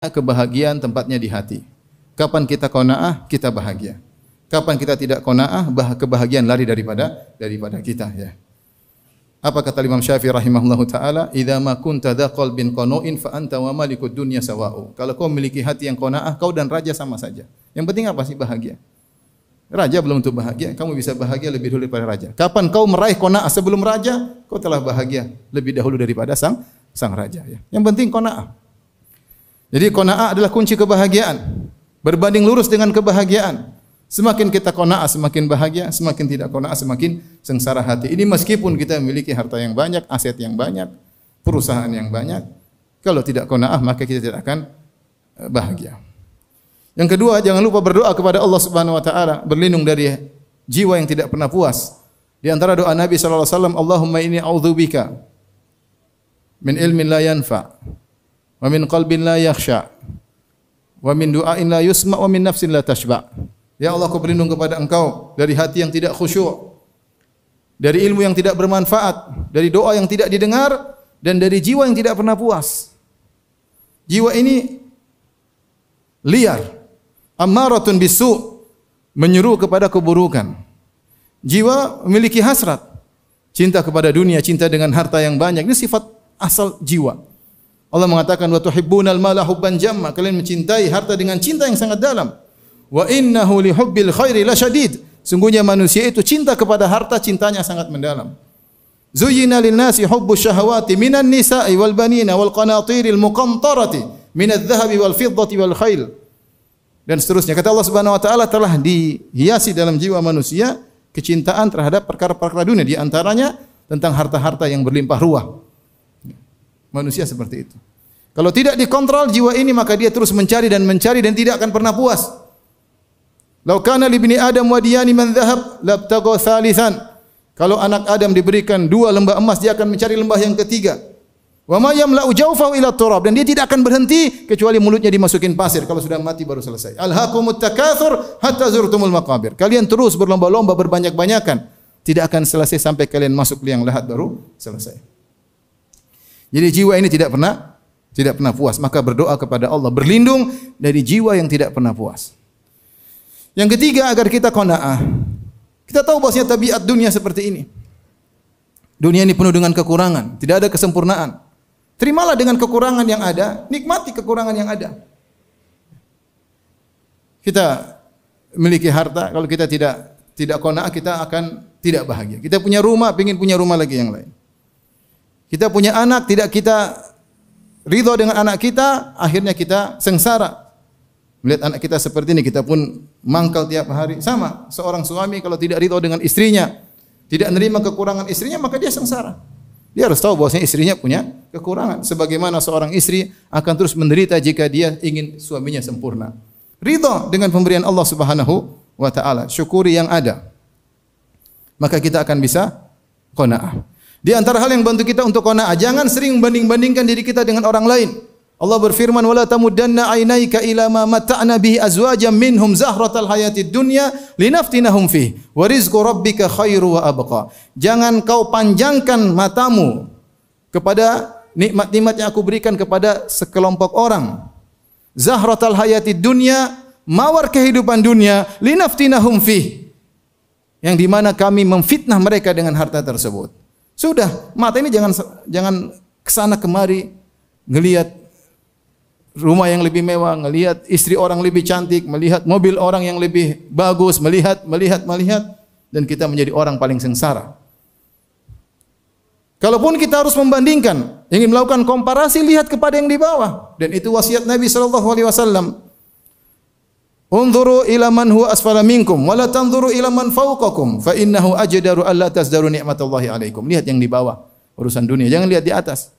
Kebahagiaan tempatnya di hati. Kapan kita qanaah, kita bahagia. Kapan kita tidak qanaah, kebahagiaan lari daripada kita, ya. Apa kata Imam Syafi'i rahimahullahu taala, "Idza ma kunta dza qalbin qana'in fa anta wa malikud dunya sawa'u." Kalau kau memiliki hati yang qanaah, kau dan raja sama saja. Yang penting apa sih? Bahagia. Raja belum tentu bahagia, kamu bisa bahagia lebih dulu daripada raja. Kapan kau meraih qanaah sebelum raja, kau telah bahagia lebih dahulu daripada sang raja, ya. Yang penting qanaah. Jadi qanaah adalah kunci kebahagiaan. Berbanding lurus dengan kebahagiaan. Semakin kita qanaah semakin bahagia, semakin tidak qanaah semakin sengsara hati. Ini meskipun kita memiliki harta yang banyak, aset yang banyak, perusahaan yang banyak, kalau tidak qanaah maka kita tidak akan bahagia. Yang kedua, jangan lupa berdoa kepada Allah Subhanahu wa taala, berlindung dari jiwa yang tidak pernah puas. Di antara doa Nabi sallallahu alaihi wasallam, Allahumma inni a'udzubika min ilmin la yanfa, wa min qalbin la yakhsha, wa min du'ain la yusma, wa min nafsin la tashba. Ya Allah, aku berlindung kepada Engkau dari hati yang tidak khusyuk, dari ilmu yang tidak bermanfaat, dari doa yang tidak didengar, dan dari jiwa yang tidak pernah puas. Jiwa ini liar, ammaratun bisu', menyuruh kepada keburukan. Jiwa memiliki hasrat, cinta kepada dunia, cinta dengan harta yang banyak. Ini sifat asal jiwa. Allah mengatakan, wa tuhibbunal mala hubban jamma, kalian mencintai harta dengan cinta yang sangat dalam. Wa innahu li hubbil khairi lasyadid, sungguhnya manusia itu cinta kepada harta, cintanya sangat mendalam. Zuyyina lin-nasi hubbus syahawati minan nisa'i wal banina wal qanatiril muqantarati minadh dhahabi wal fiddati wal khail. Dan seterusnya. Kata Allah Subhanahu wa taala, telah dihiasi dalam jiwa manusia kecintaan terhadap perkara-perkara dunia, di antaranya tentang harta-harta yang berlimpah ruah. Manusia seperti itu. Kalau tidak dikontrol jiwa ini, maka dia terus mencari dan tidak akan pernah puas. Lau kana li ibni Adam wadiyani man dhahab labtagha thalithan. Kalau anak Adam diberikan 2 lembah emas, dia akan mencari lembah yang ketiga. Wa ma yamla'u jawfahu ila turab, dan dia tidak akan berhenti kecuali mulutnya dimasukin pasir. Kalau sudah mati baru selesai. Alhaqumut takatsur hatta zurtumul maqabir. Kalian terus berlomba-lomba, berbanyak-banyakan, tidak akan selesai sampai kalian masuk liang lahat baru selesai. Jadi jiwa ini tidak pernah puas. Maka berdoa kepada Allah, berlindung dari jiwa yang tidak pernah puas. Yang ketiga, agar kita qanaah. Kita tahu bahwasanya tabiat dunia seperti ini. Dunia ini penuh dengan kekurangan, tidak ada kesempurnaan. Terimalah dengan kekurangan yang ada, nikmati kekurangan yang ada. Kita memiliki harta, kalau kita tidak qanaah, kita akan tidak bahagia. Kita punya rumah, ingin punya rumah lagi yang lain. Kita punya anak, tidak kita ridha dengan anak kita, akhirnya kita sengsara. Melihat anak kita seperti ini, kita pun mangkal tiap hari. Sama, seorang suami kalau tidak ridha dengan istrinya, tidak menerima kekurangan istrinya, maka dia sengsara. Dia harus tahu bahwasanya istrinya punya kekurangan. Sebagaimana seorang istri akan terus menderita jika dia ingin suaminya sempurna. Ridha dengan pemberian Allah Subhanahu wa taala, syukuri yang ada. Maka kita akan bisa qanaah. Di antara hal yang bantu kita untuk qanaah, jangan sering membanding-bandingkan diri kita dengan orang lain. Allah berfirman, wala tamuddanna ainaika ila ma mata'na bihi azwajan minhum zahratal hayatid dunya linaftinahum fihi wa rizqu rabbika khairu wa abqa. Jangan kau panjangkan matamu kepada nikmat-nikmat yang aku berikan kepada sekelompok orang. Zahratal hayatid dunya, mawar kehidupan dunia, linaftinahum fihi, yang di mana kami memfitnah mereka dengan harta tersebut. Sudah, mata ini jangan kesana kemari ngelihat rumah yang lebih mewah, melihat istri orang lebih cantik, melihat mobil orang yang lebih bagus, melihat, dan kita menjadi orang paling sengsara. Kalaupun kita harus membandingkan, ingin melakukan komparasi, lihat kepada yang di bawah. Dan itu wasiat Nabi sallallahu alaihi wasallam. Unzuru ila man huwa asfala minkum wa la tanzuru ila man fawqakum fa innahu ajdaru alla tazdaru ni'matallahi alaikum. Lihat yang di bawah, urusan dunia, jangan lihat di atas.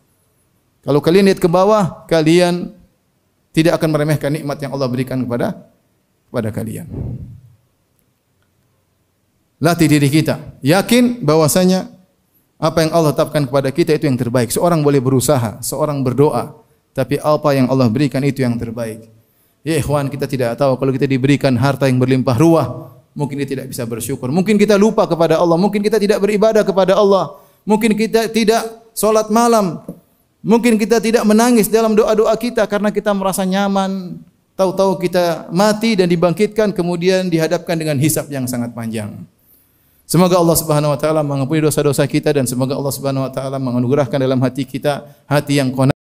Kalau kalian lihat ke bawah, kalian tidak akan meremehkan nikmat yang Allah berikan kepada kalian. Latih diri kita, yakin bahwasanya apa yang Allah tetapkan kepada kita itu yang terbaik. Seorang boleh berusaha, seorang berdoa, tapi apa yang Allah berikan itu yang terbaik. Ya ikhwan, kita tidak tahu kalau kita diberikan harta yang berlimpah ruah, mungkin kita tidak bisa bersyukur. Mungkin kita lupa kepada Allah, mungkin kita tidak beribadah kepada Allah, mungkin kita tidak salat malam Mungkin kita tidak menangis dalam doa-doa kita karena kita merasa nyaman. Tahu-tahu kita mati dan dibangkitkan kemudian dihadapkan dengan hisab yang sangat panjang. Semoga Allah Subhanahu wa taala mengampuni dosa-dosa kita dan semoga Allah Subhanahu wa taala menganugerahkan dalam hati kita hati yang qanaah.